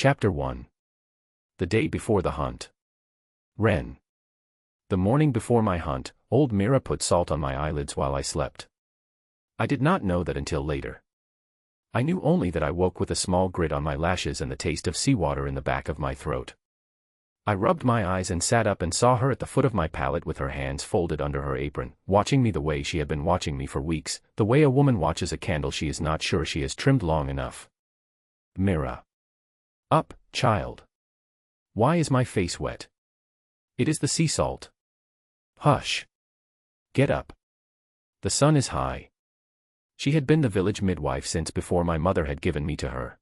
Chapter 1. The day before the hunt. Ren. The morning before my hunt, old Mira put salt on my eyelids while I slept. I did not know that until later. I knew only that I woke with a small grit on my lashes and the taste of seawater in the back of my throat. I rubbed my eyes and sat up and saw her at the foot of my pallet with her hands folded under her apron, watching me the way she had been watching me for weeks, the way a woman watches a candle she is not sure she has trimmed long enough. Mira. Up, child. Why is my face wet? It is the sea salt. Hush. Get up. The sun is high. She had been the village midwife since before my mother had given me to her.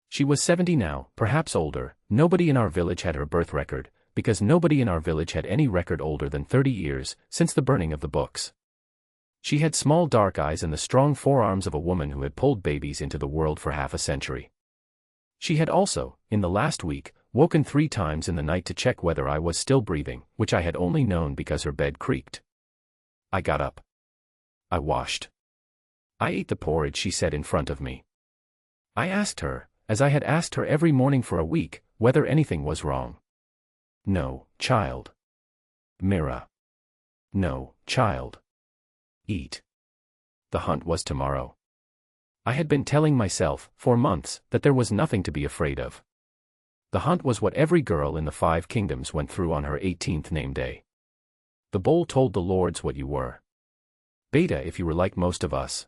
She was 70 now, perhaps older. Nobody in our village had her birth record, because nobody in our village had any record older than 30 years, since the burning of the books. She had small dark eyes and the strong forearms of a woman who had pulled babies into the world for half a century. She had also, in the last week, woken 3 times in the night to check whether I was still breathing, which I had only known because her bed creaked. I got up. I washed. I ate the porridge she set in front of me. I asked her, as I had asked her every morning for a week, whether anything was wrong. No, child. Mira. No, child. Eat. The hunt was tomorrow. I had been telling myself, for months, that there was nothing to be afraid of. The hunt was what every girl in the 5 kingdoms went through on her 18th name day. The bowl told the lords what you were. Beta if you were like most of us.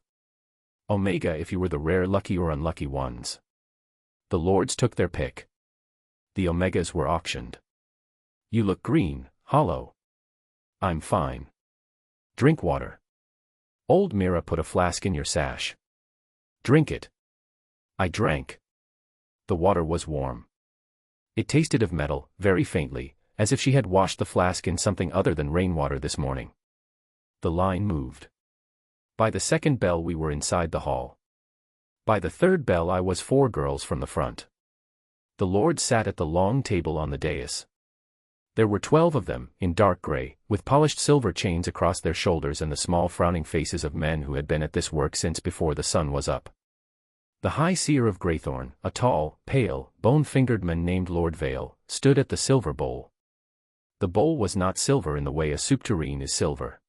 Omega if you were the rare lucky or unlucky ones. The lords took their pick. The omegas were auctioned. You look green, hollow. I'm fine. Drink water. Old Mira put a flask in your sash. Drink it. I drank. The water was warm. It tasted of metal, very faintly, as if she had washed the flask in something other than rainwater this morning. The line moved. By the 2nd bell we were inside the hall. By the 3rd bell I was 4 girls from the front. The lords sat at the long table on the dais. There were 12 of them, in dark gray, with polished silver chains across their shoulders and the small frowning faces of men who had been at this work since before the sun was up. The High Seer of Greythorn, a tall, pale, bone-fingered man named Lord Vale, stood at the silver bowl. The bowl was not silver in the way a soup tureen is silver.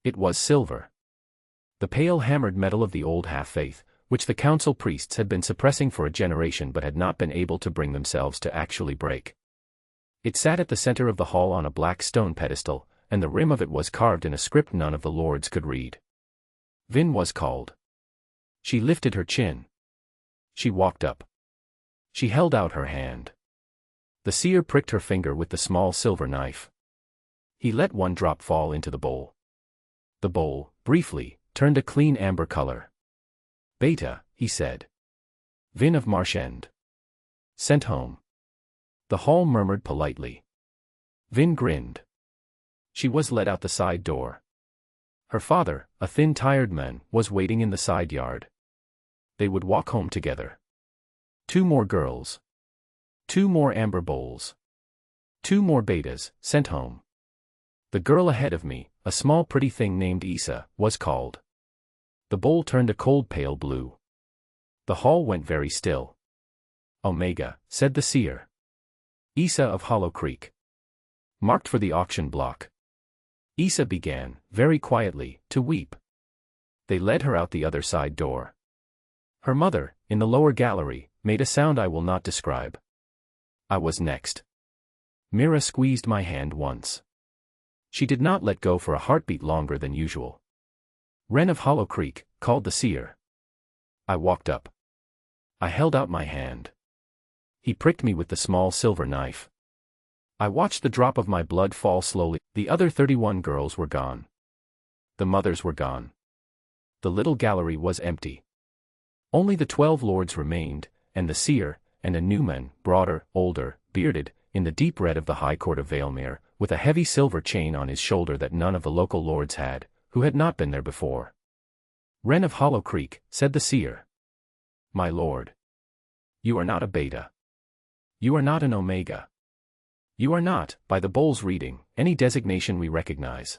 It was silver. The pale hammered metal of the old half-faith, which the council priests had been suppressing for a generation but had not been able to bring themselves to actually break. It sat at the center of the hall on a black stone pedestal, and the rim of it was carved in a script none of the lords could read. Vin was called. She lifted her chin. She walked up. She held out her hand. The seer pricked her finger with the small silver knife. He let one drop fall into the bowl. The bowl, briefly, turned a clean amber color. Beta, he said. Vin of Marshend. Sent home. The hall murmured politely. Vin grinned. She was led out the side door. Her father, a thin tired man, was waiting in the side yard. They would walk home together. 2 more girls. 2 more amber bowls. 2 more betas, sent home. The girl ahead of me, a small pretty thing named Isa, was called. The bowl turned a cold pale blue. The hall went very still. Omega, said the seer. Isa of Hollow Creek. Marked for the auction block. Isa began, very quietly, to weep. They led her out the other side door. Her mother, in the lower gallery, made a sound I will not describe. I was next. Mira squeezed my hand once. She did not let go for a heartbeat longer than usual. Ren of Hollow Creek, called the seer. I walked up. I held out my hand. He pricked me with the small silver knife. I watched the drop of my blood fall slowly. The other 31 girls were gone. The mothers were gone. The little gallery was empty. Only the 12 lords remained, and the seer, and a new man, broader, older, bearded, in the deep red of the High Court of Valemere, with a heavy silver chain on his shoulder that none of the local lords had, who had not been there before. Ren of Hollow Creek, said the seer. My lord. You are not a beta. You are not an omega. You are not, by the bowl's reading, any designation we recognize.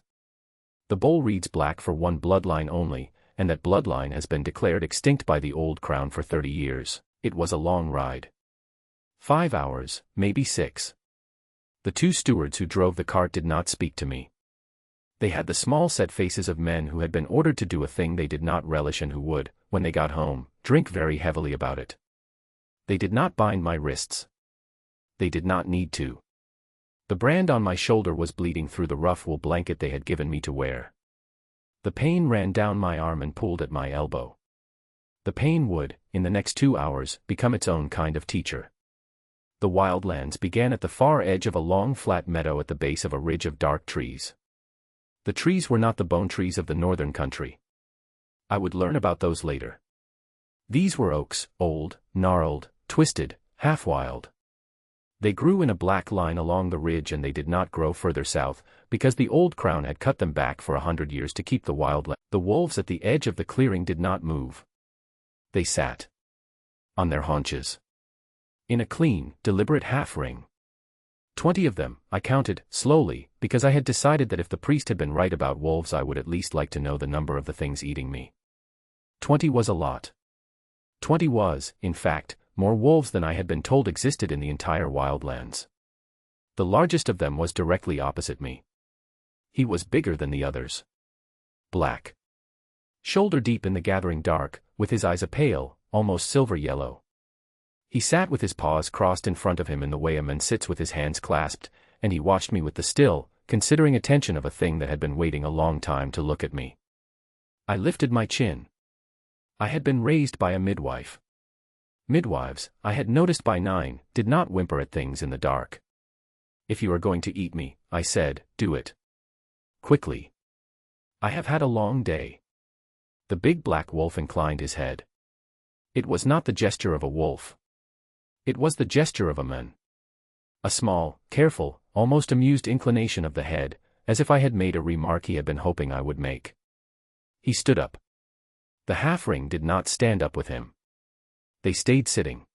The bowl reads black for one bloodline only, and that bloodline has been declared extinct by the old crown for 30 years. It was a long ride. 5 hours, maybe 6. The 2 stewards who drove the cart did not speak to me. They had the small set faces of men who had been ordered to do a thing they did not relish and who would, when they got home, drink very heavily about it. They did not bind my wrists. They did not need to. The brand on my shoulder was bleeding through the rough wool blanket they had given me to wear. The pain ran down my arm and pulled at my elbow. The pain would, in the next 2 hours, become its own kind of teacher. The wildlands began at the far edge of a long flat meadow at the base of a ridge of dark trees. The trees were not the bone trees of the northern country. I would learn about those later. These were oaks, old, gnarled, twisted, half-wild. They grew in a black line along the ridge and they did not grow further south, because the old crown had cut them back for 100 years to keep the wildland. The wolves at the edge of the clearing did not move. They sat on their haunches, in a clean, deliberate half-ring. 20 of them, I counted, slowly, because I had decided that if the priest had been right about wolves I would at least like to know the number of the things eating me. 20 was a lot. 20 was, in fact, more wolves than I had been told existed in the entire wildlands. The largest of them was directly opposite me. He was bigger than the others. Black. Shoulder deep in the gathering dark, with his eyes a pale, almost silver yellow. He sat with his paws crossed in front of him in the way a man sits with his hands clasped, and he watched me with the still, considering attention of a thing that had been waiting a long time to look at me. I lifted my chin. I had been raised by a midwife. Midwives, I had noticed by 9, did not whimper at things in the dark. If you are going to eat me, I said, do it quickly. I have had a long day. The big black wolf inclined his head. It was not the gesture of a wolf. It was the gesture of a man. A small, careful, almost amused inclination of the head, as if I had made a remark he had been hoping I would make. He stood up. The half-ring did not stand up with him. They stayed sitting.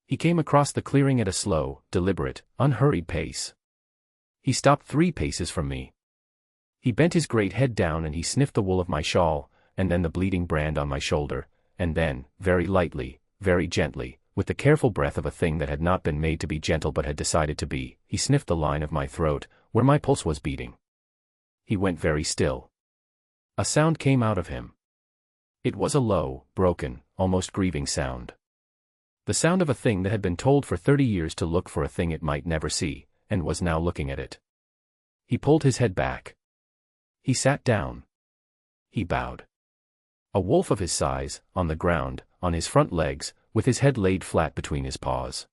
He came across the clearing at a slow, deliberate, unhurried pace. He stopped 3 paces from me. He bent his great head down and he sniffed the wool of my shawl, and then the bleeding brand on my shoulder, and then, very lightly, very gently, with the careful breath of a thing that had not been made to be gentle but had decided to be, he sniffed the line of my throat, where my pulse was beating. He went very still. A sound came out of him. It was a low, broken, almost grieving sound. The sound of a thing that had been told for 30 years to look for a thing it might never see, and was now looking at it. He pulled his head back. He sat down. He bowed. A wolf of his size, on the ground, on his front legs, with his head laid flat between his paws.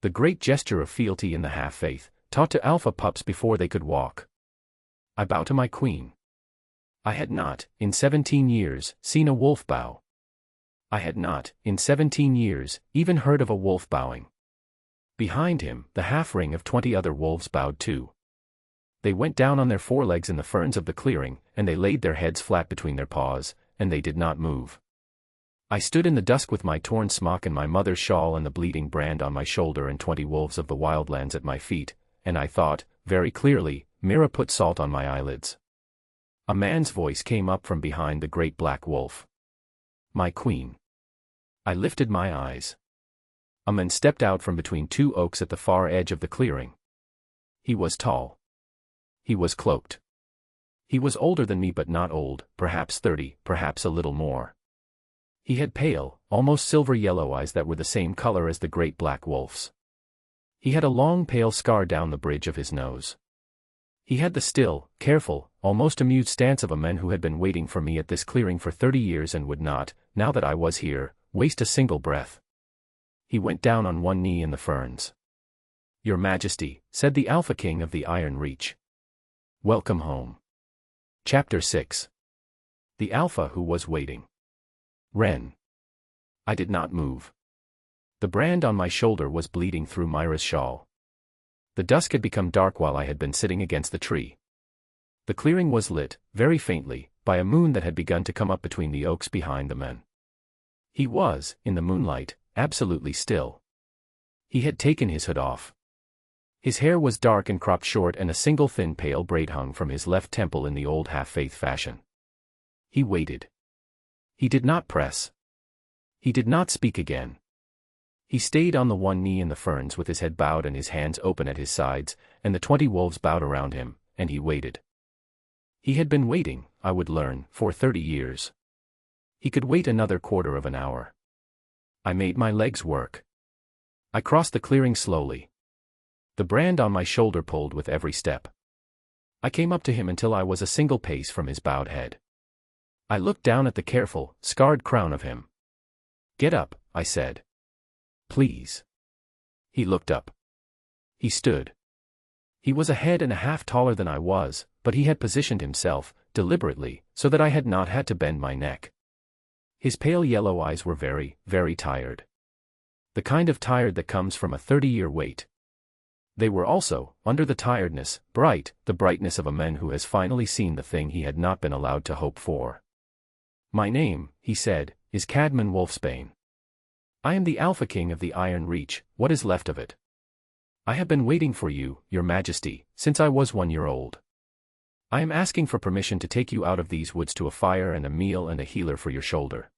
The great gesture of fealty in the half-faith, taught to alpha pups before they could walk. I bow to my queen. I had not, in 17 years, seen a wolf bow. I had not, in 17 years, even heard of a wolf bowing. Behind him, the half-ring of 20 other wolves bowed too. They went down on their forelegs in the ferns of the clearing, and they laid their heads flat between their paws, and they did not move. I stood in the dusk with my torn smock and my mother's shawl and the bleeding brand on my shoulder and 20 wolves of the wildlands at my feet, and I thought, very clearly, Mira put salt on my eyelids. A man's voice came up from behind the great black wolf. My queen. I lifted my eyes. A man stepped out from between 2 oaks at the far edge of the clearing. He was tall. He was cloaked. He was older than me but not old, perhaps 30, perhaps a little more. He had pale, almost silver-yellow eyes that were the same color as the great black wolf's. He had a long pale scar down the bridge of his nose. He had the still, careful, almost amused stance of a man who had been waiting for me at this clearing for 30 years and would not, now that I was here, waste a single breath. He went down on one knee in the ferns. Your Majesty, said the Alpha King of the Iron Reach. Welcome home. Chapter 6. The Alpha Who Was Waiting. Ren. I did not move. The brand on my shoulder was bleeding through Myra's shawl. The dusk had become dark while I had been sitting against the tree. The clearing was lit, very faintly, by a moon that had begun to come up between the oaks behind the men. He was, in the moonlight, absolutely still. He had taken his hood off. His hair was dark and cropped short and a single thin pale braid hung from his left temple in the old half-faith fashion. He waited. He did not press. He did not speak again. He stayed on the one knee in the ferns with his head bowed and his hands open at his sides, and the 20 wolves bowed around him, and he waited. He had been waiting, I would learn, for 30 years. He could wait another quarter of an hour. I made my legs work. I crossed the clearing slowly. The brand on my shoulder pulled with every step. I came up to him until I was a single pace from his bowed head. I looked down at the careful, scarred crown of him. "Get up," I said. "Please." He looked up. He stood. He was a head and a half taller than I was, but he had positioned himself, deliberately, so that I had not had to bend my neck. His pale yellow eyes were very, very tired. The kind of tired that comes from a 30-year wait. They were also, under the tiredness, bright, the brightness of a man who has finally seen the thing he had not been allowed to hope for. "My name," he said, "is Cadman Wolfsbane. I am the Alpha King of the Iron Reach, what is left of it. I have been waiting for you, your majesty, since I was 1 year old. I am asking for permission to take you out of these woods to a fire and a meal and a healer for your shoulder.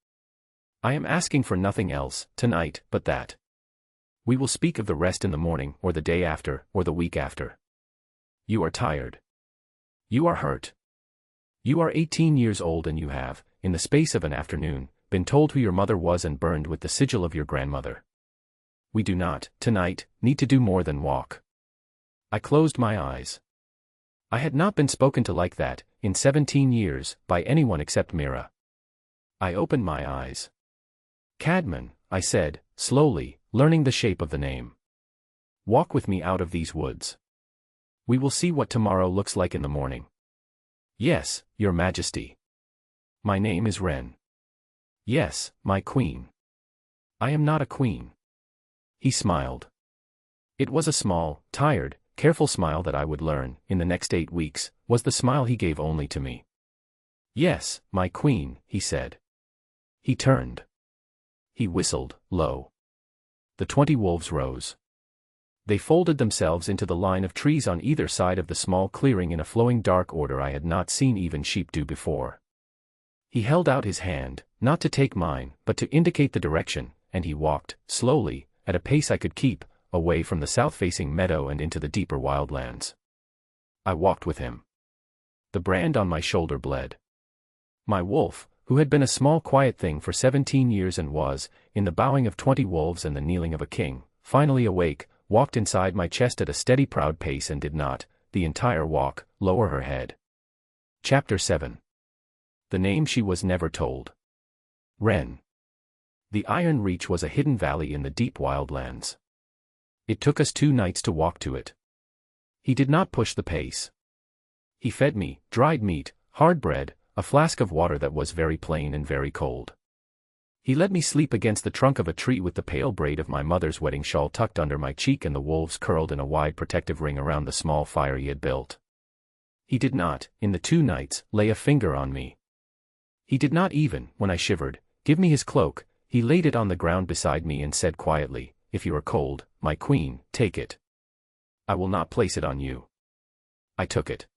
I am asking for nothing else, tonight, but that. We will speak of the rest in the morning, or the day after, or the week after. You are tired. You are hurt. You are 18 years old and you have, in the space of an afternoon, been told who your mother was and burned with the sigil of your grandmother. We do not, tonight, need to do more than walk." I closed my eyes. I had not been spoken to like that, in 17 years, by anyone except Mira. I opened my eyes. "Cadman," I said, slowly, learning the shape of the name. "Walk with me out of these woods. We will see what tomorrow looks like in the morning." "Yes, your majesty." "My name is Wren." "Yes, my queen." "I am not a queen." He smiled. It was a small, tired, careful smile that I would learn, in the next 8 weeks, was the smile he gave only to me. "Yes, my queen," he said. He turned. He whistled, low. The 20 wolves rose. They folded themselves into the line of trees on either side of the small clearing in a flowing dark order I had not seen even sheep do before. He held out his hand, not to take mine, but to indicate the direction, and he walked, slowly, at a pace I could keep, away from the south-facing meadow and into the deeper wildlands. I walked with him. The brand on my shoulder bled. My wolf, who had been a small quiet thing for 17 years and was, in the bowing of 20 wolves and the kneeling of a king, finally awake, walked inside my chest at a steady proud pace and did not, the entire walk, lower her head. Chapter 7. The name she was never told. Wren. The Iron Reach was a hidden valley in the deep wildlands. It took us 2 nights to walk to it. He did not push the pace. He fed me, dried meat, hard bread, a flask of water that was very plain and very cold. He let me sleep against the trunk of a tree with the pale braid of my mother's wedding shawl tucked under my cheek and the wolves curled in a wide protective ring around the small fire he had built. He did not, in the 2 nights, lay a finger on me. He did not even, when I shivered, give me his cloak. He laid it on the ground beside me and said quietly, "If you are cold, my queen, take it. I will not place it on you." I took it.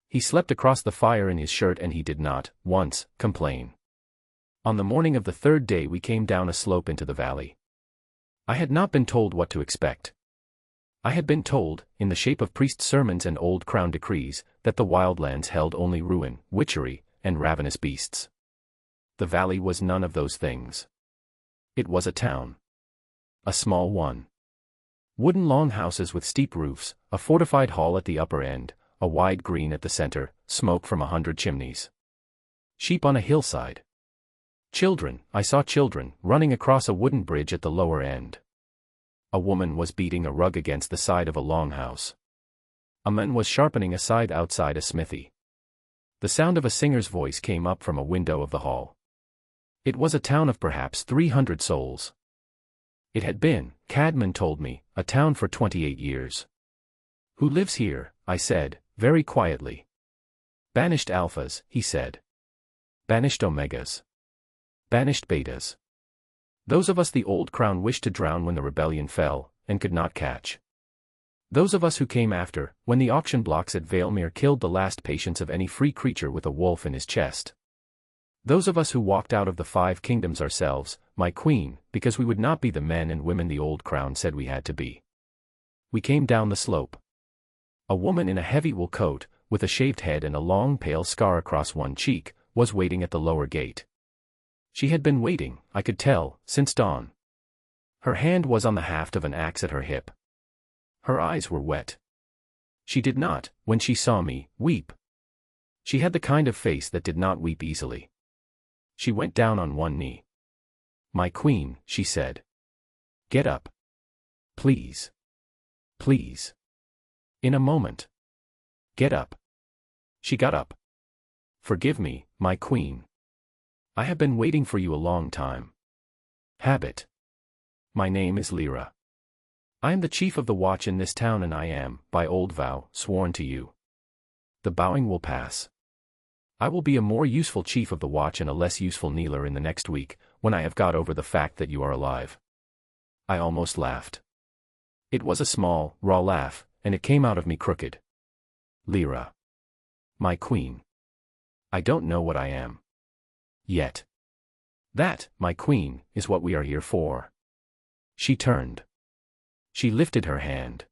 He slept across the fire in his shirt and he did not, once, complain. On the morning of the 3rd day we came down a slope into the valley. I had not been told what to expect. I had been told, in the shape of priest sermons and old crown decrees, that the wildlands held only ruin, witchery, and ravenous beasts. The valley was none of those things. It was a town. A small one. Wooden long houses with steep roofs, a fortified hall at the upper end, a wide green at the center, smoke from 100 chimneys. Sheep on a hillside. Children, I saw children, running across a wooden bridge at the lower end. A woman was beating a rug against the side of a longhouse. A man was sharpening a scythe outside a smithy. The sound of a singer's voice came up from a window of the hall. It was a town of perhaps 300 souls. It had been, Cadman told me, a town for 28 years. "Who lives here?" I said, very quietly. "Banished alphas," he said. "Banished omegas. Banished betas. Those of us the old crown wished to drown when the rebellion fell, and could not catch. Those of us who came after, when the auction blocks at Valemere killed the last patience of any free creature with a wolf in his chest. Those of us who walked out of the 5 kingdoms ourselves, my queen, because we would not be the men and women the old crown said we had to be. We came down the slope. A woman in a heavy wool coat, with a shaved head and a long pale scar across one cheek, was waiting at the lower gate. She had been waiting, I could tell, since dawn. Her hand was on the haft of an axe at her hip. Her eyes were wet. She did not, when she saw me, weep. She had the kind of face that did not weep easily. She went down on one knee. "My queen," she said. "Get up. Please. Please. In a moment. Get up." She got up. "Forgive me, my queen. I have been waiting for you a long time. Habit. My name is Lyra. I am the chief of the watch in this town, and I am, by old vow, sworn to you. The bowing will pass. I will be a more useful chief of the watch and a less useful kneeler in the next week, when I have got over the fact that you are alive." I almost laughed. It was a small, raw laugh, and it came out of me crooked. "Lyra. My queen. I don't know what I am. Yet. That, my queen, is what we are here for." She turned. She lifted her hand.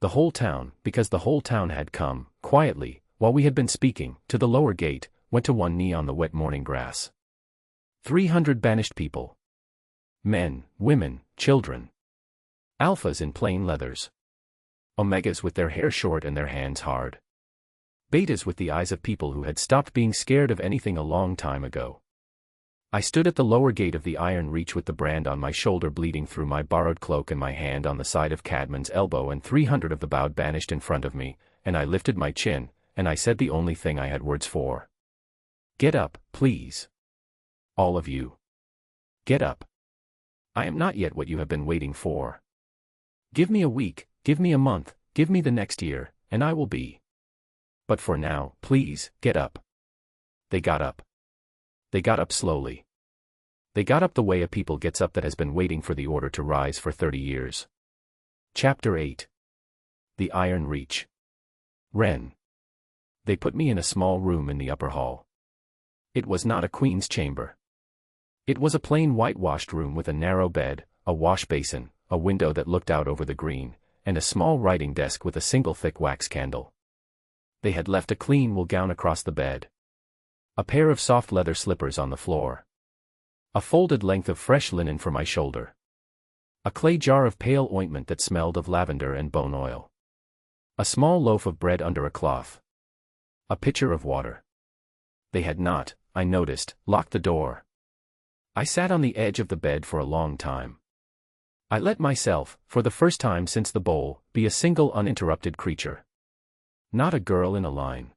The whole town, because the whole town had come, quietly, while we had been speaking, to the lower gate, went to one knee on the wet morning grass. 300 banished people. Men, women, children. Alphas in plain leathers. Omegas with their hair short and their hands hard. Betas with the eyes of people who had stopped being scared of anything a long time ago. I stood at the lower gate of the iron reach with the brand on my shoulder bleeding through my borrowed cloak and my hand on the side of Cadman's elbow and 300 of the bowed banished in front of me, and I lifted my chin, and I said the only thing I had words for. "Get up, please. All of you. Get up. I am not yet what you have been waiting for. Give me a week, give me a month, give me the next year, and I will be. But for now, please, get up." They got up. They got up slowly. They got up the way a people gets up that has been waiting for the order to rise for 30 years. Chapter 8. The Iron Reach. Wren. They put me in a small room in the upper hall. It was not a queen's chamber. It was a plain whitewashed room with a narrow bed, a wash basin, a window that looked out over the green, and a small writing desk with a single thick wax candle. They had left a clean wool gown across the bed. A pair of soft leather slippers on the floor. A folded length of fresh linen for my shoulder. A clay jar of pale ointment that smelled of lavender and bone oil. A small loaf of bread under a cloth. A pitcher of water. They had not, I noticed, locked the door. I sat on the edge of the bed for a long time. I let myself, for the first time since the bowl, be a single uninterrupted creature. Not a girl in a line.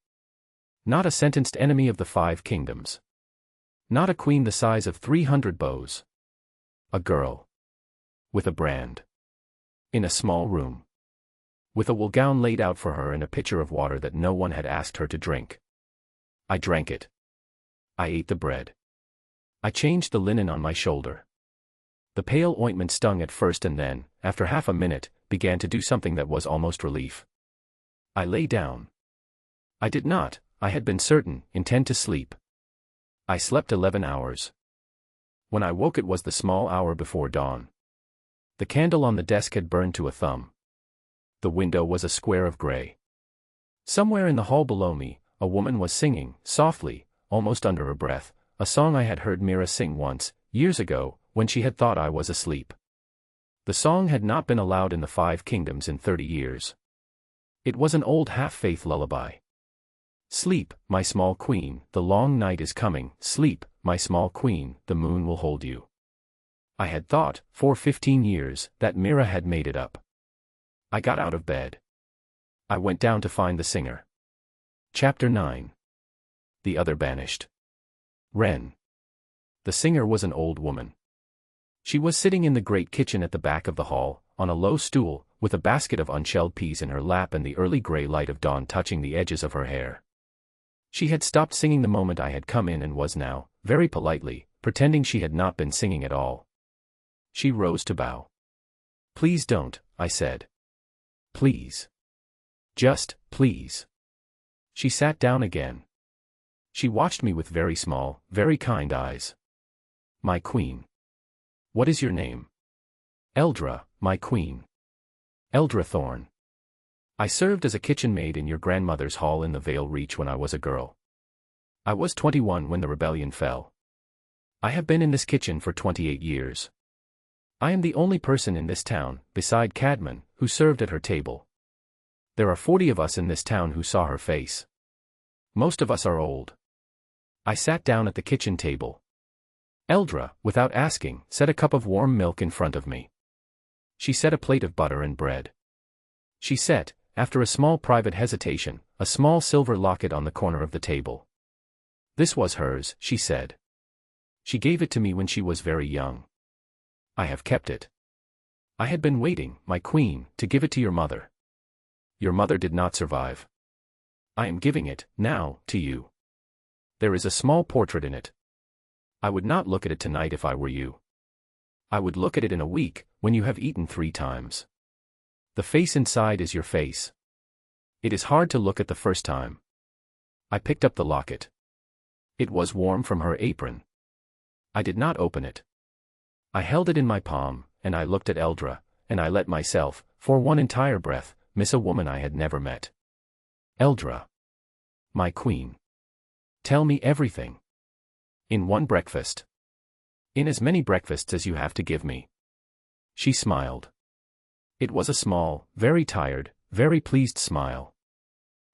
Not a sentenced enemy of the 5 kingdoms. Not a queen the size of 300 bows. A girl. With a brand. In a small room. With a wool gown laid out for her and a pitcher of water that no one had asked her to drink. I drank it. I ate the bread. I changed the linen on my shoulder. The pale ointment stung at first and then, after half a minute, began to do something that was almost relief. I lay down. I did not, I had been certain, intend to sleep. I slept 11 hours. When I woke it was the small hour before dawn. The candle on the desk had burned to a thumb. The window was a square of gray. Somewhere in the hall below me, a woman was singing, softly, almost under her breath, a song I had heard Mira sing once, years ago, when she had thought I was asleep. The song had not been allowed in the 5 kingdoms in 30 years. It was an old half-faith lullaby. "Sleep, my small queen, the long night is coming, sleep, my small queen, the moon will hold you." I had thought, for 15 years, that Mira had made it up. I got out of bed. I went down to find the singer. Chapter 9. The Other Banished. Wren. The singer was an old woman. She was sitting in the great kitchen at the back of the hall, on a low stool, with a basket of unshelled peas in her lap and the early gray light of dawn touching the edges of her hair. She had stopped singing the moment I had come in and was now, very politely, pretending she had not been singing at all. She rose to bow. "Please don't," I said. "Please. Just, please." She sat down again. She watched me with very small, very kind eyes. "My queen. What is your name? Eldra, my queen. Eldra Thorne. I served as a kitchen maid in your grandmother's hall in the Vale Reach when I was a girl. I was 21 when the rebellion fell. I have been in this kitchen for 28 years. I am the only person in this town, beside Cadman, who served at her table. There are 40 of us in this town who saw her face. Most of us are old. I sat down at the kitchen table. Eldra, without asking, set a cup of warm milk in front of me. She set a plate of butter and bread. She set, after a small private hesitation, a small silver locket on the corner of the table. This was hers, she said. She gave it to me when she was very young. I have kept it. I had been waiting, my queen, to give it to your mother. Your mother did not survive. I am giving it, now, to you. There is a small portrait in it. I would not look at it tonight if I were you. I would look at it in a week, when you have eaten 3 times. The face inside is your face. It is hard to look at the first time. I picked up the locket. It was warm from her apron. I did not open it. I held it in my palm, and I looked at Eldra, and I let myself, for one entire breath, miss a woman I had never met. Eldra. My queen. Tell me everything. In one breakfast. In as many breakfasts as you have to give me. She smiled. It was a small, very tired, very pleased smile.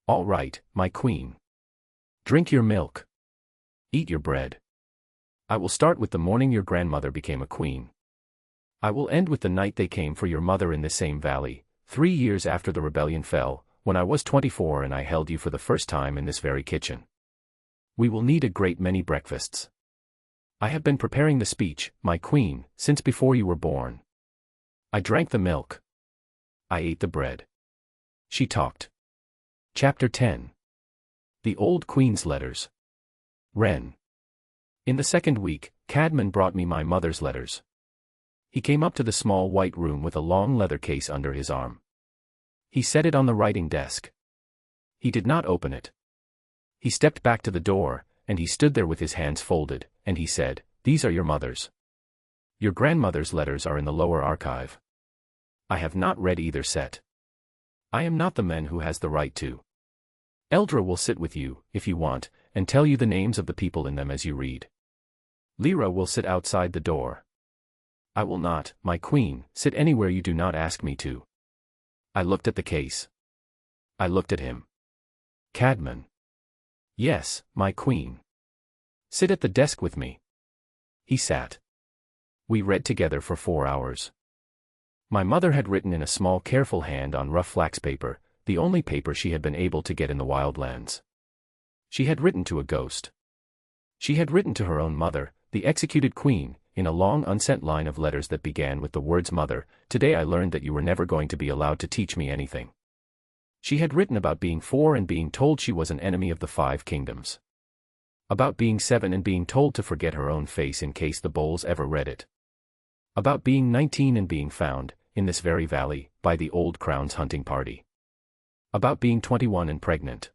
All right, my queen. Drink your milk. Eat your bread. I will start with the morning your grandmother became a queen. I will end with the night they came for your mother in this same valley, 3 years after the rebellion fell, when I was 24 and I held you for the first time in this very kitchen. We will need a great many breakfasts. I have been preparing the speech, my queen, since before you were born. I drank the milk. I ate the bread. She talked. Chapter 10. The Old Queen's Letters. Wren. In the second week, Cadman brought me my mother's letters. He came up to the small white room with a long leather case under his arm. He set it on the writing desk. He did not open it. He stepped back to the door, and he stood there with his hands folded, and he said, "These are your mother's. Your grandmother's letters are in the lower archive. I have not read either set. I am not the man who has the right to. Eldra will sit with you, if you want, and tell you the names of the people in them as you read. Lyra will sit outside the door. I will not, my queen, sit anywhere you do not ask me to." I looked at the case. I looked at him. Cadman. Yes, my queen. Sit at the desk with me. He sat. We read together for 4 hours. My mother had written in a small careful hand on rough flax paper, the only paper she had been able to get in the wildlands. She had written to a ghost. She had written to her own mother, the executed queen, in a long unsent line of letters that began with the words, "Mother, today I learned that you were never going to be allowed to teach me anything." She had written about being 4 and being told she was an enemy of the 5 kingdoms. About being 7 and being told to forget her own face in case the Bowls ever read it. About being 19 and being found, in this very valley, by the Old Crown's hunting party. About being 21 and pregnant.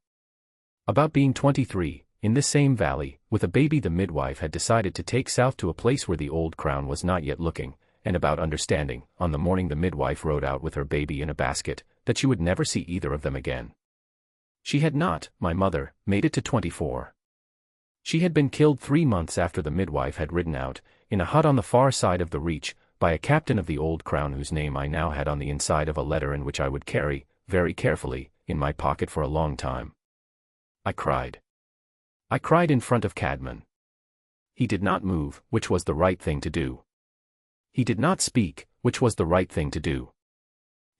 About being 23, in this same valley, with a baby the midwife had decided to take south to a place where the Old Crown was not yet looking, and about understanding, on the morning the midwife rode out with her baby in a basket, that she would never see either of them again. She had not, my mother, made it to 24. She had been killed 3 months after the midwife had ridden out, in a hut on the far side of the Reach, by a captain of the Old Crown whose name I now had on the inside of a letter and which I would carry, very carefully, in my pocket for a long time. I cried. I cried in front of Cadman. He did not move, which was the right thing to do. He did not speak, which was the right thing to do.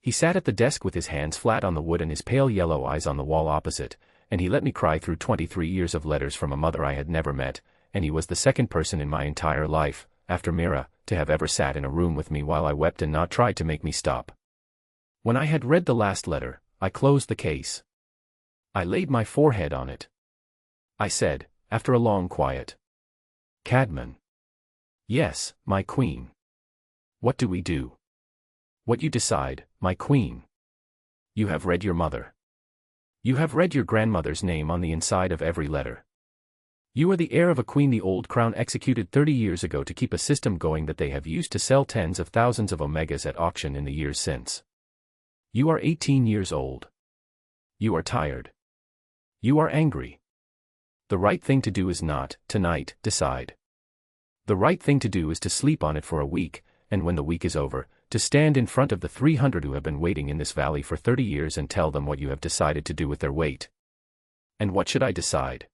He sat at the desk with his hands flat on the wood and his pale yellow eyes on the wall opposite, and he let me cry through 23 years of letters from a mother I had never met, and he was the second person in my entire life, after Mira, to have ever sat in a room with me while I wept and not tried to make me stop. When I had read the last letter, I closed the case. I laid my forehead on it. I said, after a long quiet, "Cadman." "Yes, my queen." "What do we do?" "What you decide, my queen." "You have read your mother. You have read your grandmother's name on the inside of every letter. You are the heir of a queen the old crown executed 30 years ago to keep a system going that they have used to sell tens of thousands of omegas at auction in the years since. You are 18 years old. You are tired. You are angry. The right thing to do is not, tonight, decide. The right thing to do is to sleep on it for a week, and when the week is over, to stand in front of the 300 who have been waiting in this valley for 30 years and tell them what you have decided to do with their weight. And what should I decide?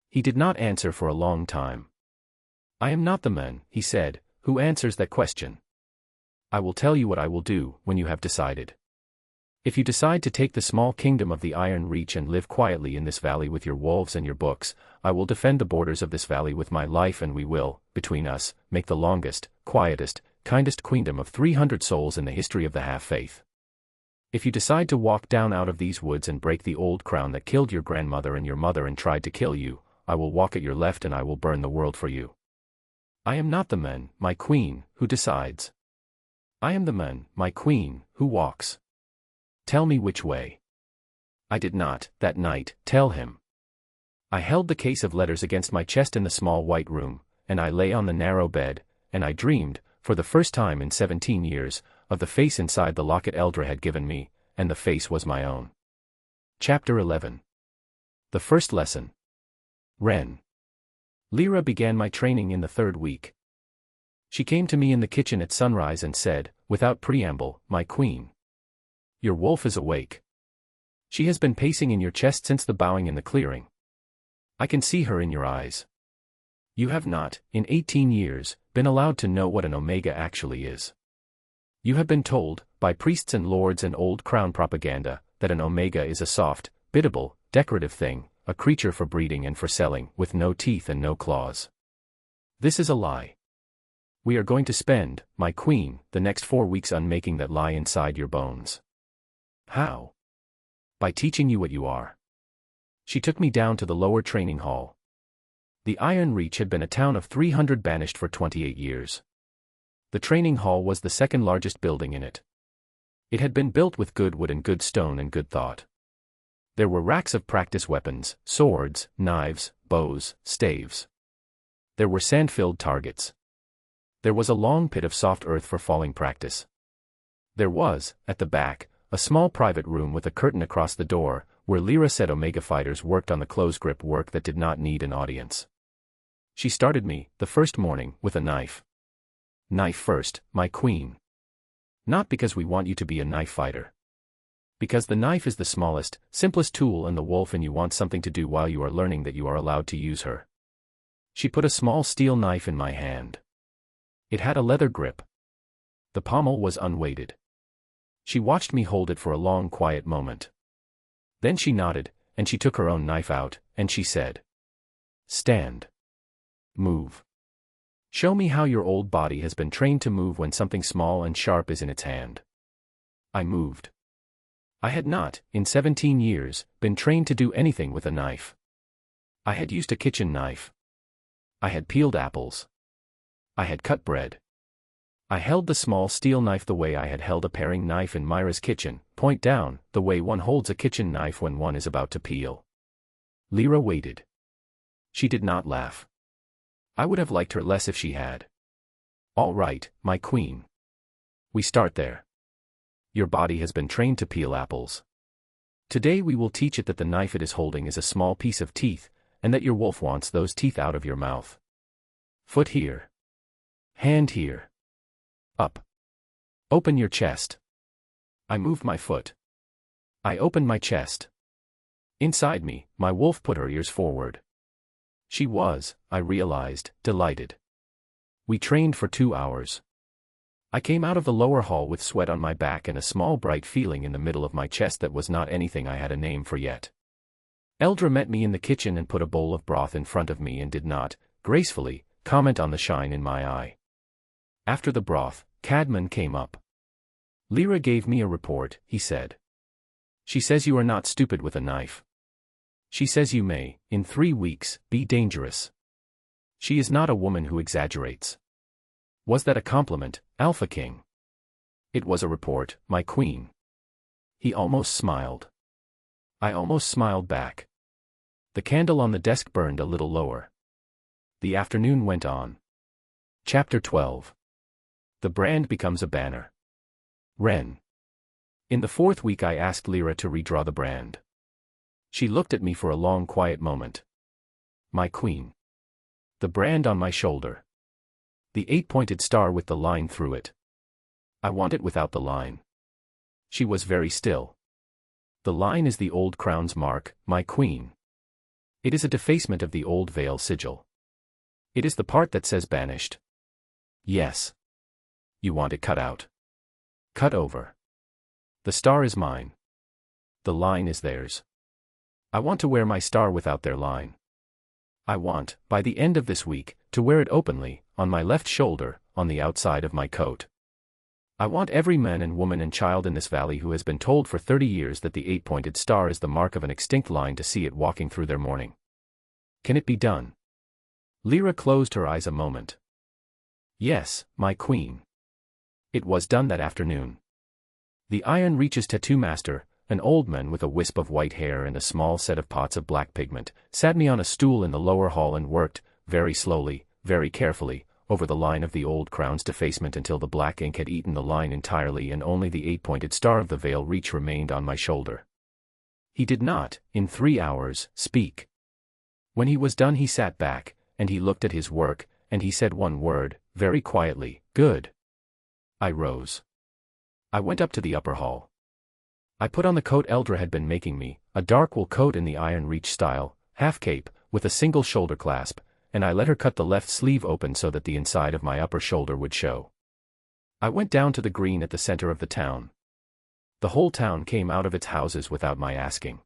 He did not answer for a long time. I am not the man, he said, who answers that question. I will tell you what I will do when you have decided. If you decide to take the small kingdom of the Iron Reach and live quietly in this valley with your wolves and your books, I will defend the borders of this valley with my life, and we will, between us, make the longest, quietest, kindest queendom of 300 souls in the history of the half-faith. If you decide to walk down out of these woods and break the old crown that killed your grandmother and your mother and tried to kill you, I will walk at your left and I will burn the world for you. I am not the man, my queen, who decides. I am the man, my queen, who walks. Tell me which way. I did not, that night, tell him. I held the case of letters against my chest in the small white room, and I lay on the narrow bed, and I dreamed, for the first time in 17 years, of the face inside the locket Eldra had given me, and the face was my own. Chapter 11. The First Lesson. Ren. Lyra began my training in the 3rd week. She came to me in the kitchen at sunrise and said, without preamble, my queen. Your wolf is awake. She has been pacing in your chest since the bowing in the clearing. I can see her in your eyes. You have not, in 18 years, been allowed to know what an omega actually is. You have been told, by priests and lords and old crown propaganda, that an omega is a soft, biddable, decorative thing, a creature for breeding and for selling, with no teeth and no claws. This is a lie. We are going to spend, my queen, the next 4 weeks unmaking that lie inside your bones. How? By teaching you what you are. She took me down to the lower training hall. The Iron Reach had been a town of 300 banished for 28 years. The training hall was the 2nd largest building in it. It had been built with good wood and good stone and good thought. There were racks of practice weapons, swords, knives, bows, staves. There were sand-filled targets. There was a long pit of soft earth for falling practice. There was, at the back, a small private room with a curtain across the door, where Lyra said Omega fighters worked on the close grip work that did not need an audience. She started me, the first morning, with a knife. Knife first, my queen. Not because we want you to be a knife fighter. Because the knife is the smallest, simplest tool in the wolf and you want something to do while you are learning that you are allowed to use her. She put a small steel knife in my hand. It had a leather grip. The pommel was unweighted. She watched me hold it for a long quiet moment. Then she nodded, and she took her own knife out, and she said, Stand. Move. Show me how your old body has been trained to move when something small and sharp is in its hand. I moved. I had not, in 17 years, been trained to do anything with a knife. I had used a kitchen knife. I had peeled apples. I had cut bread. I held the small steel knife the way I had held a paring knife in Myra's kitchen, point down, the way one holds a kitchen knife when one is about to peel. Lyra waited. She did not laugh. I would have liked her less if she had. All right, my queen. We start there. Your body has been trained to peel apples. Today we will teach it that the knife it is holding is a small piece of teeth, and that your wolf wants those teeth out of your mouth. Foot here. Hand here. Up. Open your chest. I moved my foot. I opened my chest. Inside me, my wolf put her ears forward. She was, I realized, delighted. We trained for 2 hours. I came out of the lower hall with sweat on my back and a small bright feeling in the middle of my chest that was not anything I had a name for yet. Eldra met me in the kitchen and put a bowl of broth in front of me and did not, gracefully, comment on the shine in my eye. After the broth, Cadman came up. Lyra gave me a report, he said. She says you are not stupid with a knife. She says you may, in 3 weeks, be dangerous. She is not a woman who exaggerates. Was that a compliment, Alpha King? It was a report, my queen. He almost smiled. I almost smiled back. The candle on the desk burned a little lower. The afternoon went on. Chapter 12. The brand becomes a banner. Ren. In the 4th week I asked Lyra to redraw the brand. She looked at me for a long quiet moment. My queen. The brand on my shoulder. The 8-pointed star with the line through it. I want it without the line. She was very still. The line is the old crown's mark, my queen. It is a defacement of the old veil sigil. It is the part that says banished. Yes. You want it cut out. Cut over. The star is mine. The line is theirs. I want to wear my star without their line. I want, by the end of this week, to wear it openly, on my left shoulder, on the outside of my coat. I want every man and woman and child in this valley who has been told for 30 years that the 8-pointed star is the mark of an extinct line to see it walking through their mourning. Can it be done? Lyra closed her eyes a moment. Yes, my queen. It was done that afternoon. The Iron Reach's tattoo master, an old man with a wisp of white hair and a small set of pots of black pigment, sat me on a stool in the lower hall and worked, very slowly, very carefully, over the line of the old crown's defacement until the black ink had eaten the line entirely and only the 8-pointed star of the veil reach remained on my shoulder. He did not, in 3 hours, speak. When he was done he sat back, and he looked at his work, and he said one word, very quietly, "Good." I rose. I went up to the upper hall. I put on the coat Eldra had been making me, a dark wool coat in the Iron Reach style, half cape, with a single shoulder clasp, and I let her cut the left sleeve open so that the inside of my upper shoulder would show. I went down to the green at the center of the town. The whole town came out of its houses without my asking.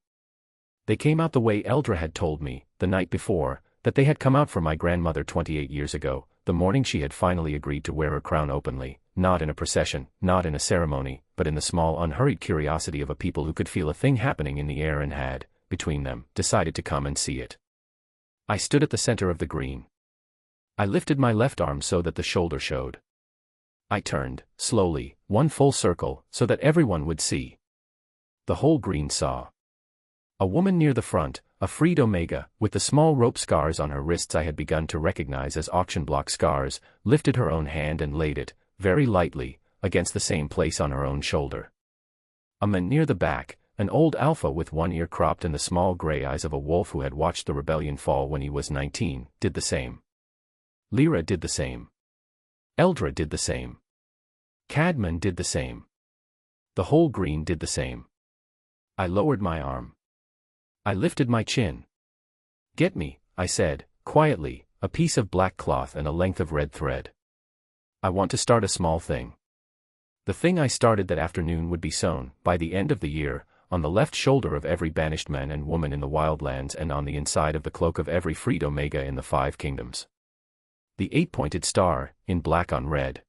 They came out the way Eldra had told me, the night before, that they had come out for my grandmother 28 years ago, the morning she had finally agreed to wear her crown openly, not in a procession, not in a ceremony, but in the small unhurried curiosity of a people who could feel a thing happening in the air and had, between them, decided to come and see it. I stood at the center of the green. I lifted my left arm so that the shoulder showed. I turned, slowly, one full circle, so that everyone would see. The whole green saw. A woman near the front, a freed Omega, with the small rope scars on her wrists I had begun to recognize as auction block scars, lifted her own hand and laid it, very lightly, against the same place on her own shoulder. A man near the back, an old alpha with one ear cropped and the small gray eyes of a wolf who had watched the rebellion fall when he was 19, did the same. Lyra did the same. Eldra did the same. Cadman did the same. The whole green did the same. I lowered my arm. I lifted my chin. "Get me," I said, quietly, "a piece of black cloth and a length of red thread. I want to start a small thing." The thing I started that afternoon would be sewn, by the end of the year, on the left shoulder of every banished man and woman in the wildlands and on the inside of the cloak of every freed Omega in the 5 kingdoms. The 8-pointed star, in black on red.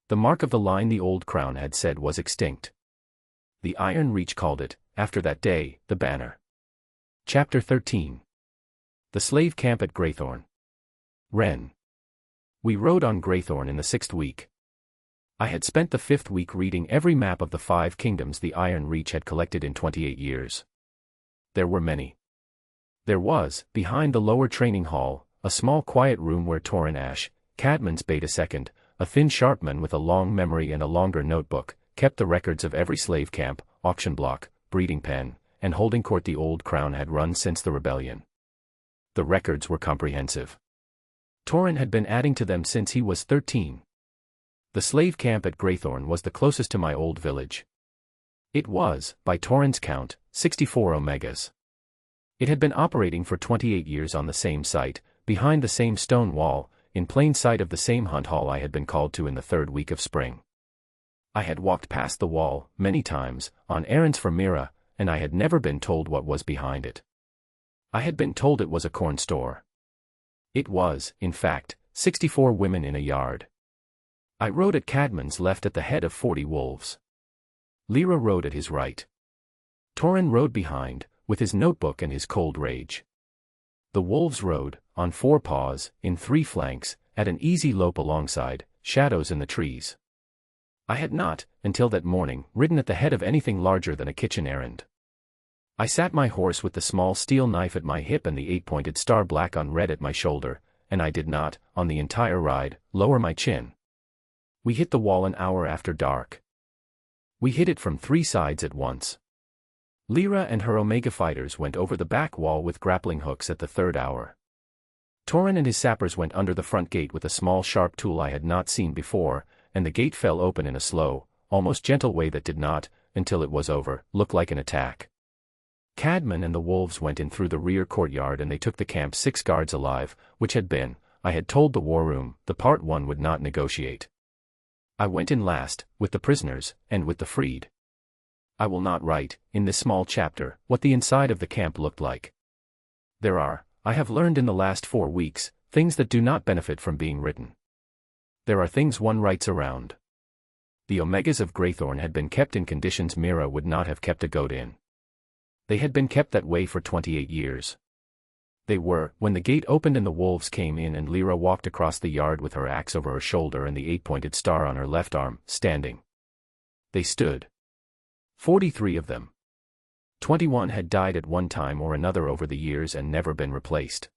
The mark of the line the old crown had said was extinct. The Iron Reach called it, after that day, the banner. Chapter 13. The Slave Camp at Greythorn. Ren. We rode on Greythorn in the 6th week. I had spent the 5th week reading every map of the 5 kingdoms the Iron Reach had collected in 28 years. There were many. There was, behind the lower training hall, a small quiet room where Torin Ash, Cadman's beta second, a thin sharp man with a long memory and a longer notebook, kept the records of every slave camp, auction block, breeding pen, and holding court the old crown had run since the rebellion. The records were comprehensive. Torin had been adding to them since he was 13. The slave camp at Greythorn was the closest to my old village. It was, by Torin's count, 64 Omegas. It had been operating for 28 years on the same site, behind the same stone wall, in plain sight of the same hunt hall I had been called to in the 3rd week of spring. I had walked past the wall, many times, on errands for Mira, and I had never been told what was behind it. I had been told it was a corn store. It was, in fact, 64 women in a yard. I rode at Cadman's left at the head of 40 wolves. Lyra rode at his right. Torin rode behind, with his notebook and his cold rage. The wolves rode, on 4 paws, in 3 flanks, at an easy lope alongside, shadows in the trees. I had not, until that morning, ridden at the head of anything larger than a kitchen errand. I sat my horse with the small steel knife at my hip and the 8-pointed star black on red at my shoulder, and I did not, on the entire ride, lower my chin. We hit the wall an hour after dark. We hit it from 3 sides at once. Lyra and her Omega fighters went over the back wall with grappling hooks at the 3rd hour. Torin and his sappers went under the front gate with a small sharp tool I had not seen before, and the gate fell open in a slow, almost gentle way that did not, until it was over, look like an attack. Cadman and the wolves went in through the rear courtyard and they took the camp's 6 guards alive, which had been, I had told the war room, the part one would not negotiate. I went in last, with the prisoners, and with the freed. I will not write, in this small chapter, what the inside of the camp looked like. There are, I have learned in the last 4 weeks, things that do not benefit from being written. There are things one writes around. The Omegas of Greythorn had been kept in conditions Mira would not have kept a goat in. They had been kept that way for 28 years. They were, when the gate opened and the wolves came in and Lyra walked across the yard with her axe over her shoulder and the 8-pointed star on her left arm, standing. They stood. 43 of them. 21 had died at one time or another over the years and never been replaced.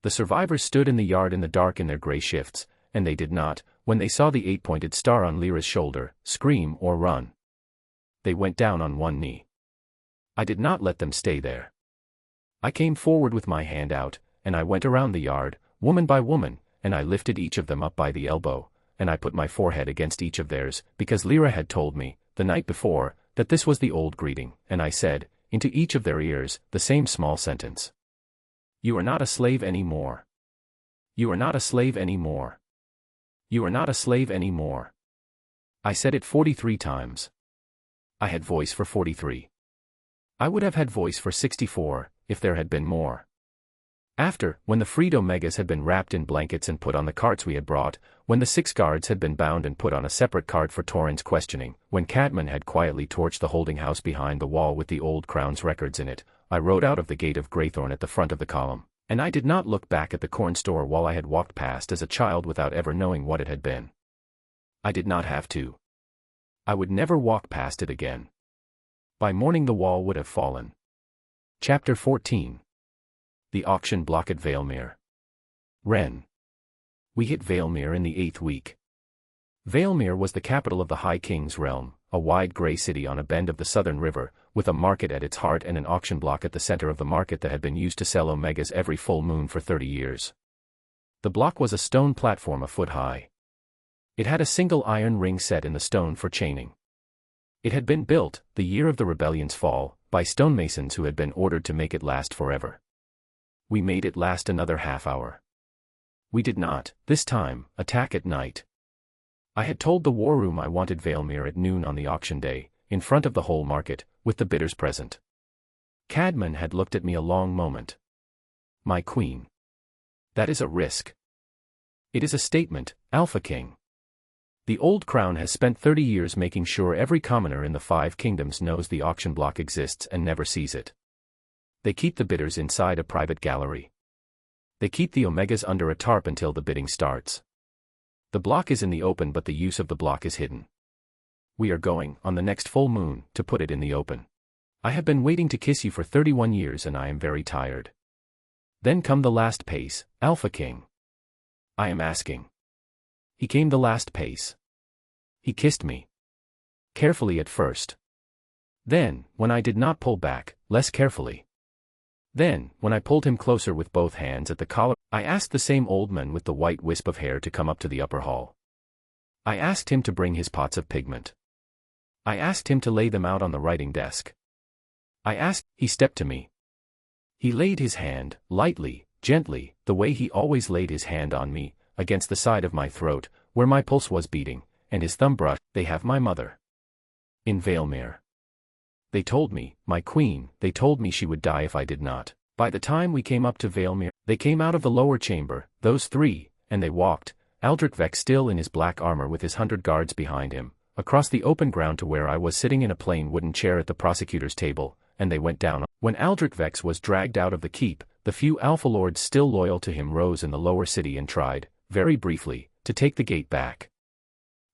The survivors stood in the yard in the dark in their gray shifts, and they did not, when they saw the 8-pointed star on Lyra's shoulder, scream or run. They went down on one knee. I did not let them stay there. I came forward with my hand out, and I went around the yard, woman by woman, and I lifted each of them up by the elbow, and I put my forehead against each of theirs, because Lyra had told me, the night before, that this was the old greeting, and I said, into each of their ears, the same small sentence. You are not a slave any more. You are not a slave any more. You are not a slave any more. I said it 43 times. I had voice for 43. I would have had voice for 64, if there had been more. After, when the freed Omegas had been wrapped in blankets and put on the carts we had brought, when the 6 guards had been bound and put on a separate cart for Torin's questioning, when Cadman had quietly torched the holding house behind the wall with the old crown's records in it, I rode out of the gate of Greythorn at the front of the column, and I did not look back at the corn store wall I had walked past as a child without ever knowing what it had been. I did not have to. I would never walk past it again. By morning the wall would have fallen. Chapter 14. The Auction Block at Valemere. Wren. We hit Valemere in the 8th week. Valemere was the capital of the High King's realm, a wide grey city on a bend of the southern river, with a market at its heart and an auction block at the center of the market that had been used to sell Omegas every full moon for 30 years. The block was a stone platform a foot high. It had a single iron ring set in the stone for chaining. It had been built, the year of the rebellion's fall, by stonemasons who had been ordered to make it last forever. We made it last another half hour. We did not, this time, attack at night. I had told the war room I wanted Valemere at noon on the auction day, in front of the whole market, with the bidders present. Cadman had looked at me a long moment. My queen. That is a risk. It is a statement, Alpha King. The old crown has spent 30 years making sure every commoner in the 5 kingdoms knows the auction block exists and never sees it. They keep the bidders inside a private gallery. They keep the Omegas under a tarp until the bidding starts. The block is in the open but the use of the block is hidden. We are going, on the next full moon, to put it in the open. I have been waiting to kiss you for 31 years and I am very tired. Then come the last pace, Alpha King. I am asking. He came the last pace. He kissed me. Carefully at first. Then, when I did not pull back, less carefully. Then, when I pulled him closer with both hands at the collar, I asked the same old man with the white wisp of hair to come up to the upper hall. I asked him to bring his pots of pigment. I asked him to lay them out on the writing desk. I asked, he stepped to me. He laid his hand, lightly, gently, the way he always laid his hand on me, against the side of my throat, where my pulse was beating, and his thumb brushed, they have my mother. In Valemere. They told me, my queen, they told me she would die if I did not. By the time we came up to Valemere, they came out of the lower chamber, those 3, and they walked, Aldrich Vex still in his black armor with his 100 guards behind him, across the open ground to where I was sitting in a plain wooden chair at the prosecutor's table, and they went down. When Aldrich Vex was dragged out of the keep, the few alpha lords still loyal to him rose in the lower city and tried, very briefly, to take the gate back.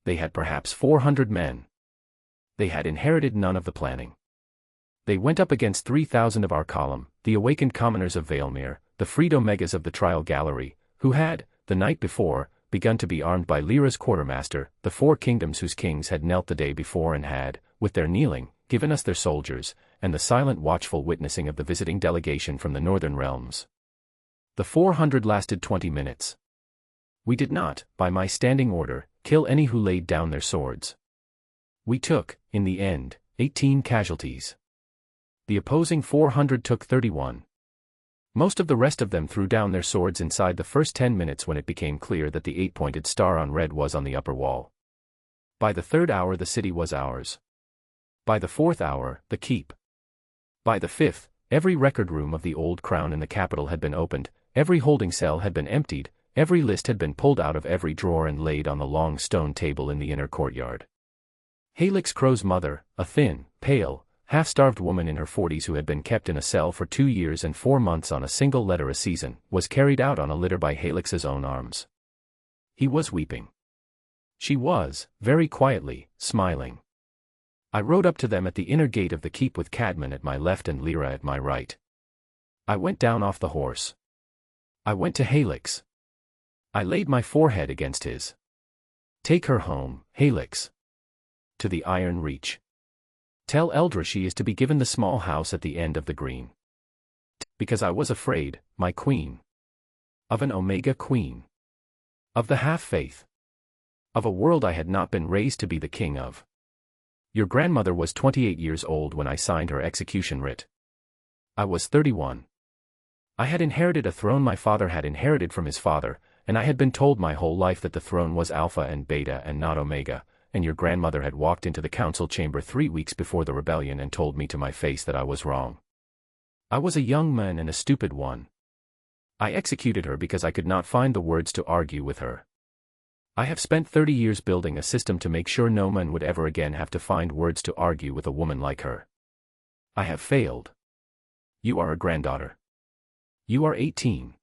They had perhaps 400 men. They had inherited none of the planning. They went up against 3,000 of our column, the awakened commoners of Valemere, the freed Omegas of the trial gallery, who had, the night before, begun to be armed by Lyra's quartermaster, the 4 kingdoms whose kings had knelt the day before and had, with their kneeling, given us their soldiers, and the silent watchful witnessing of the visiting delegation from the northern realms. The 400 lasted 20 minutes. We did not, by my standing order, kill any who laid down their swords. We took, in the end, 18 casualties. The opposing 400 took 31. Most of the rest of them threw down their swords inside the first 10 minutes when it became clear that the 8-pointed star on red was on the upper wall. By the 3rd hour the city was ours. By the 4th hour, the keep. By the 5th, every record room of the old crown in the capital had been opened, every holding cell had been emptied, every list had been pulled out of every drawer and laid on the long stone table in the inner courtyard. Helix Crow's mother, a thin, pale, half-starved woman in her 40s who had been kept in a cell for 2 years and 4 months on a single letter a season, was carried out on a litter by Helix's own arms. He was weeping. She was, very quietly, smiling. I rode up to them at the inner gate of the keep with Cadman at my left and Lyra at my right. I went down off the horse. I went to Helix. I laid my forehead against his. Take her home, Helix. To the Iron Reach. Tell Eldra she is to be given the small house at the end of the green. Because I was afraid, my queen. Of an Omega queen. Of the half-faith. Of a world I had not been raised to be the king of. Your grandmother was 28 years old when I signed her execution writ. I was 31. I had inherited a throne my father had inherited from his father, and I had been told my whole life that the throne was Alpha and Beta and not Omega, and your grandmother had walked into the council chamber 3 weeks before the rebellion and told me to my face that I was wrong. I was a young man and a stupid one. I executed her because I could not find the words to argue with her. I have spent 30 years building a system to make sure no man would ever again have to find words to argue with a woman like her. I have failed. You are a granddaughter. You are 18.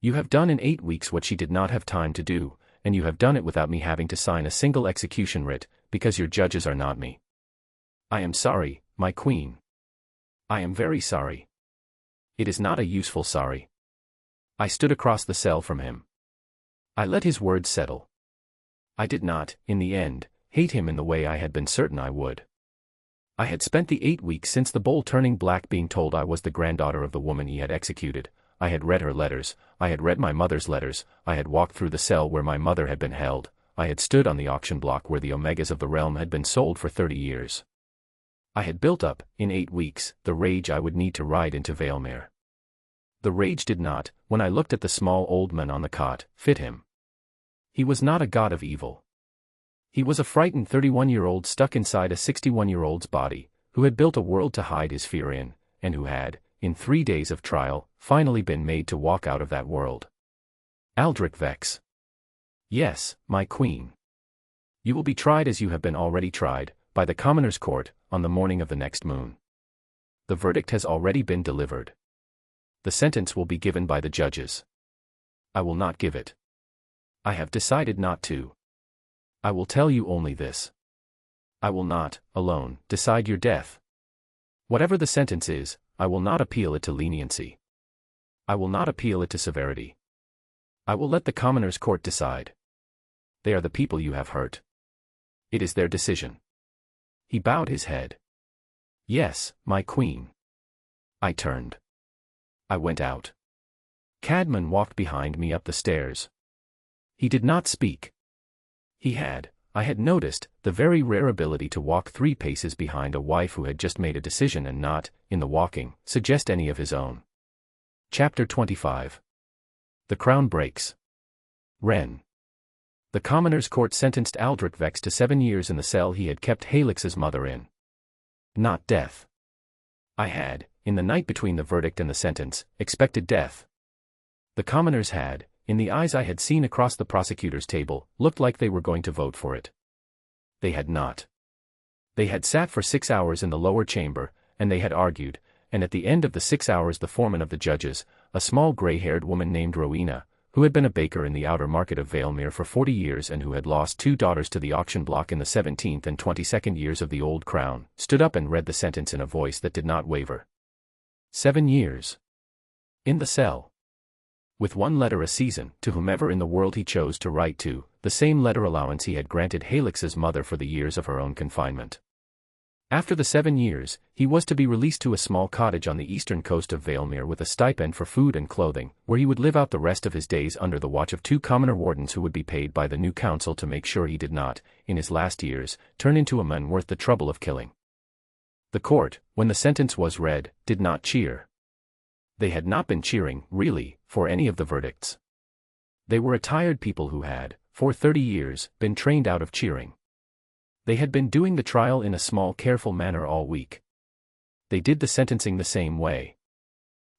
You have done in 8 weeks what she did not have time to do, and you have done it without me having to sign a single execution writ, because your judges are not me. I am sorry, my queen. I am very sorry. It is not a useful sorry. I stood across the cell from him. I let his words settle. I did not, in the end, hate him in the way I had been certain I would. I had spent the 8 weeks since the bowl turning black being told I was the granddaughter of the woman he had executed. I had read her letters, I had read my mother's letters, I had walked through the cell where my mother had been held, I had stood on the auction block where the Omegas of the realm had been sold for 30 years. I had built up, in 8 weeks, the rage I would need to ride into Valemere. The rage did not, when I looked at the small old man on the cot, fit him. He was not a god of evil. He was a frightened 31-year-old stuck inside a 61-year-old's body, who had built a world to hide his fear in, and who had, in 3 days of trial, finally been made to walk out of that world. Aldrich Vex. Yes, my queen. You will be tried as you have been already tried, by the commoner's court, on the morning of the next moon. The verdict has already been delivered. The sentence will be given by the judges. I will not give it. I have decided not to. I will tell you only this. I will not, alone, decide your death. Whatever the sentence is, I will not appeal it to leniency. I will not appeal it to severity. I will let the commoner's court decide. They are the people you have hurt. It is their decision. He bowed his head. Yes, my queen. I turned. I went out. Cadman walked behind me up the stairs. He did not speak. He had, I had noticed, the very rare ability to walk 3 paces behind a wife who had just made a decision and not, in the walking, suggest any of his own. Chapter 25. The Crown Breaks. Ren. The commoner's court sentenced Aldrich Vex to 7 years in the cell he had kept Helix's mother in. Not death. I had, in the night between the verdict and the sentence, expected death. The commoners had, in the eyes I had seen across the prosecutor's table, looked like they were going to vote for it. They had not. They had sat for 6 hours in the lower chamber, and they had argued, and at the end of the 6 hours the foreman of the judges, a small gray-haired woman named Rowena, who had been a baker in the outer market of Valemere for 40 years and who had lost 2 daughters to the auction block in the 17th and 22nd years of the Old Crown, stood up and read the sentence in a voice that did not waver. 7 years. In the cell. With 1 letter a season, to whomever in the world he chose to write to, the same letter allowance he had granted Halix's mother for the years of her own confinement. After the 7 years, he was to be released to a small cottage on the eastern coast of Valemere with a stipend for food and clothing, where he would live out the rest of his days under the watch of 2 commoner wardens who would be paid by the new council to make sure he did not, in his last years, turn into a man worth the trouble of killing. The court, when the sentence was read, did not cheer. They had not been cheering, really, for any of the verdicts. They were a tired people who had, for 30 years, been trained out of cheering. They had been doing the trial in a small careful manner all week. They did the sentencing the same way.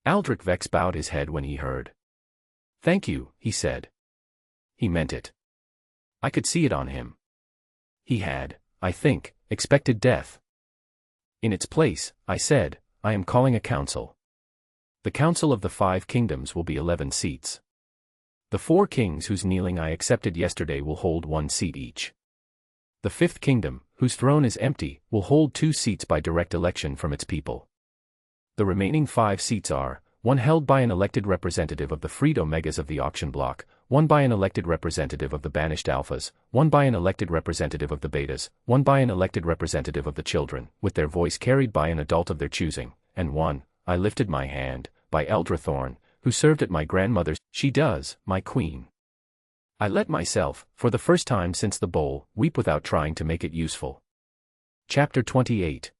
Aldrich Vex bowed his head when he heard. "Thank you," he said. He meant it. I could see it on him. He had, I think, expected death. "In its place," I said, "I am calling a council. The council of the 5 kingdoms will be 11 seats. The 4 kings whose kneeling I accepted yesterday will hold 1 seat each. The 5th kingdom, whose throne is empty, will hold 2 seats by direct election from its people. The remaining 5 seats are, 1 held by an elected representative of the freed Omegas of the auction block, 1 by an elected representative of the banished Alphas, 1 by an elected representative of the Betas, 1 by an elected representative of the children, with their voice carried by an adult of their choosing, and 1, I lifted my hand, by Eldra Thorn, who served at my grandmother's. She does, my queen." I let myself, for the first time since the bowl, weep without trying to make it useful. Chapter 28.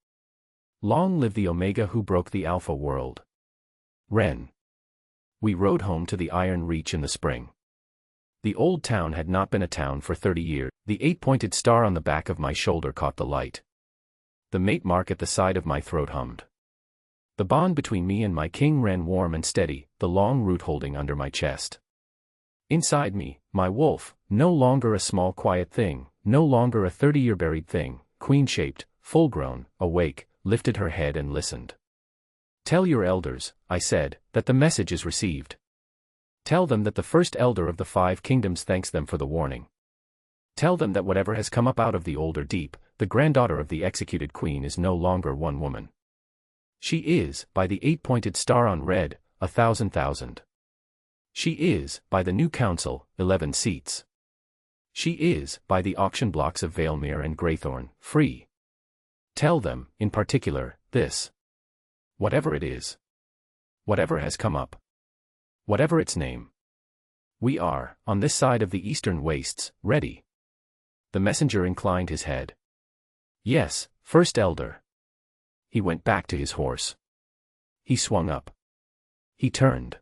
Long live the Omega who broke the Alpha world. Ren. We rode home to the Iron Reach in the spring. The old town had not been a town for 30 years. The 8-pointed star on the back of my shoulder caught the light. The mate mark at the side of my throat hummed. The bond between me and my king ran warm and steady, the long root holding under my chest. Inside me, my wolf, no longer a small quiet thing, no longer a 30-year buried thing, queen-shaped, full-grown, awake, lifted her head and listened. "Tell your elders," I said, "that the message is received. Tell them that the first elder of the 5 kingdoms thanks them for the warning. Tell them that whatever has come up out of the older deep, the granddaughter of the executed queen is no longer one woman. She is, by the 8-pointed star on red, 1,000,000. She is, by the new council, 11 seats. She is, by the auction blocks of Valemere and Greythorn, free. Tell them, in particular, this. Whatever it is. Whatever has come up. Whatever its name. We are, on this side of the eastern wastes, ready." The messenger inclined his head. "Yes, first elder." He went back to his horse. He swung up. He turned.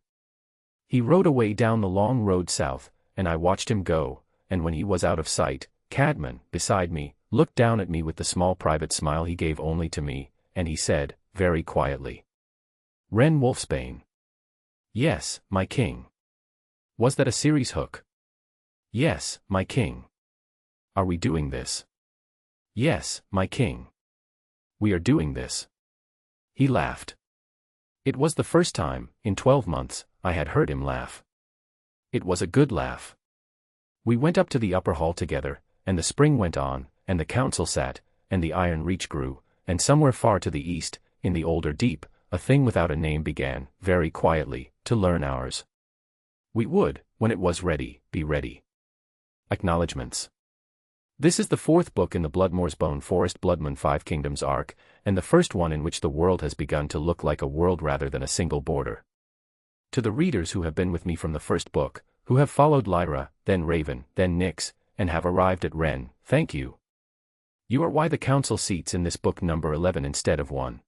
He rode away down the long road south, and I watched him go, and when he was out of sight, Cadman, beside me, looked down at me with the small private smile he gave only to me, and he said, very quietly, "Ren Wolfsbane." "Yes, my king." "Was that a series hook?" "Yes, my king." "Are we doing this?" "Yes, my king." "We are doing this." He laughed. It was the first time, in 12 months, I had heard him laugh. It was a good laugh. We went up to the upper hall together, and the spring went on, and the council sat, and the Iron Reach grew, and somewhere far to the east, in the older deep, a thing without a name began, very quietly, to learn ours. We would, when it was ready, be ready. Acknowledgements. This is the 4th book in the Bloodmoor's Bone Forest Bloodmoon 5 Kingdoms arc, and the first one in which the world has begun to look like a world rather than a single border. To the readers who have been with me from the first book, who have followed Lyra, then Raven, then Nyx, and have arrived at Ren, thank you. You are why the council seats in this book number 11 instead of 1.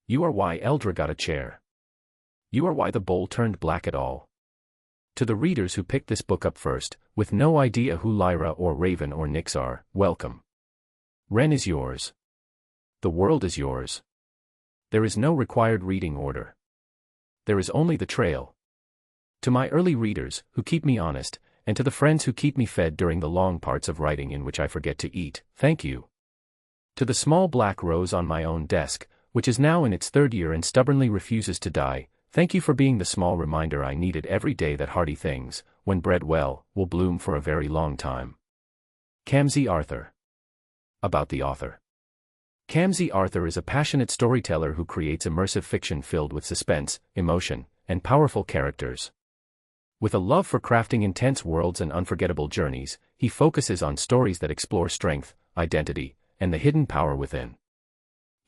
You are why Eldra got a chair. You are why the bowl turned black at all. To the readers who picked this book up first, with no idea who Lyra or Raven or Nyx are, welcome. Ren is yours. The world is yours. There is no required reading order. There is only the trail. To my early readers, who keep me honest, and to the friends who keep me fed during the long parts of writing in which I forget to eat, thank you. To the small black rose on my own desk, which is now in its 3rd year and stubbornly refuses to die, Thank you for being the small reminder I needed every day that hearty things, when bred well, will bloom for a very long time. Kamsi Arthur. About the author. Kamsi Arthur is a passionate storyteller who creates immersive fiction filled with suspense, emotion, and powerful characters. With a love for crafting intense worlds and unforgettable journeys, he focuses on stories that explore strength, identity, and the hidden power within.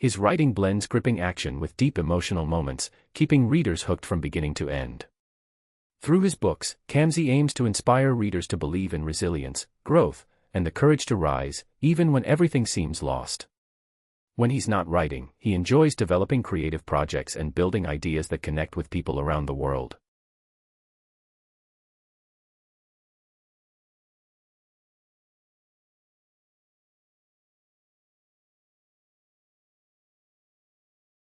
His writing blends gripping action with deep emotional moments, keeping readers hooked from beginning to end. Through his books, Kamsi aims to inspire readers to believe in resilience, growth, and the courage to rise, even when everything seems lost. When he's not writing, he enjoys developing creative projects and building ideas that connect with people around the world.